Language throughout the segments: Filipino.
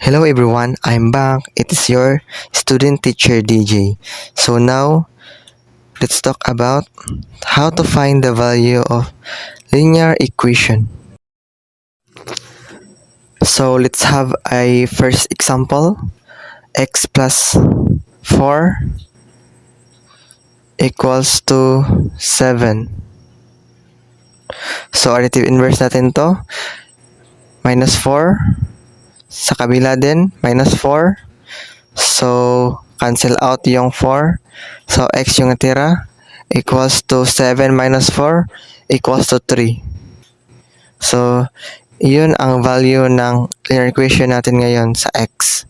Hello everyone, I'm back. It is your student teacher DJ. So now, let's talk about how to find the value of linear equation. So let's have a first example. X plus 4 equals to 7. So additive inverse natin to. Minus 4. Sa kabila din, minus 4. So, cancel out yung 4. So, x yung natira equals to 7 minus 4 equals to 3. So, yun ang value ng linear equation natin ngayon sa x.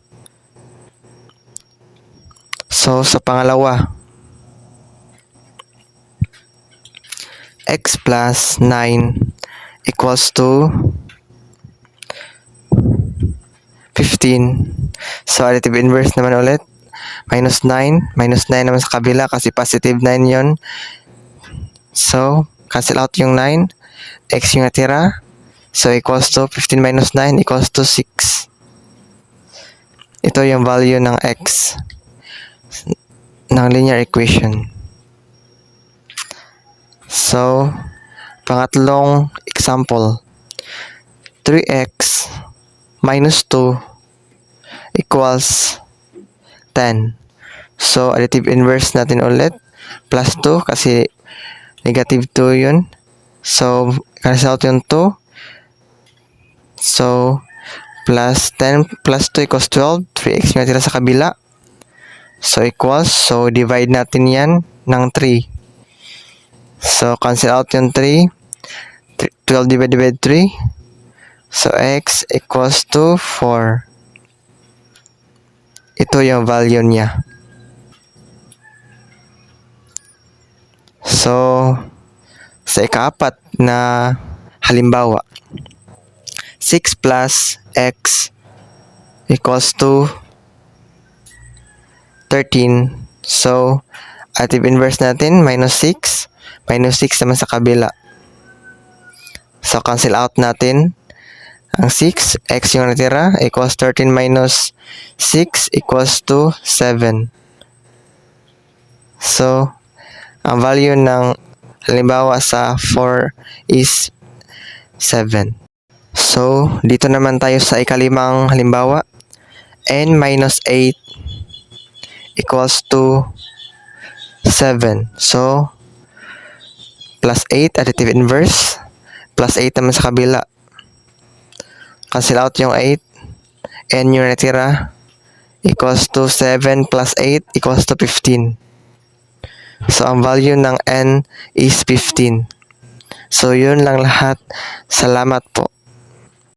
So, sa pangalawa, x plus 9 equals to 15. So, additive inverse naman ulit. Minus 9. Minus 9 naman sa kabila kasi positive 9 yon. So, cancel out yung 9. X yung natira. So, equals to 15 minus 9 equals to 6. Ito yung value ng x ng linear equation. So, pangatlong example. 3x minus 2 equals 10. So, additive inverse natin ulit. Plus 2 kasi negative 2 yun. So, cancel out yung 2. So, plus 10 plus 2 equals 12. 3x yung natira sa kabila. So, equals. So, divide natin yan ng 3. So, cancel out yung 3. 12 divided by 3. So, x equals to 4. Ito yung value niya. So, sa ikaapat na halimbawa, 6 plus x equals to 13. So, additive inverse natin, minus 6. Minus 6 naman sa kabila. So, cancel out natin ang 6. X yung natira equals 13 minus 6 equals to 7. So, ang value ng halimbawa sa 4 is 7. So, dito naman tayo sa ikalimang halimbawa. N minus 8 equals to 7. So, plus 8, additive inverse. Plus 8 naman sa kabila. Cancel out yung 8. N yung natira equals to 7 plus 8 equals to 15. So, ang value ng N is 15. So, yun lang lahat. Salamat po.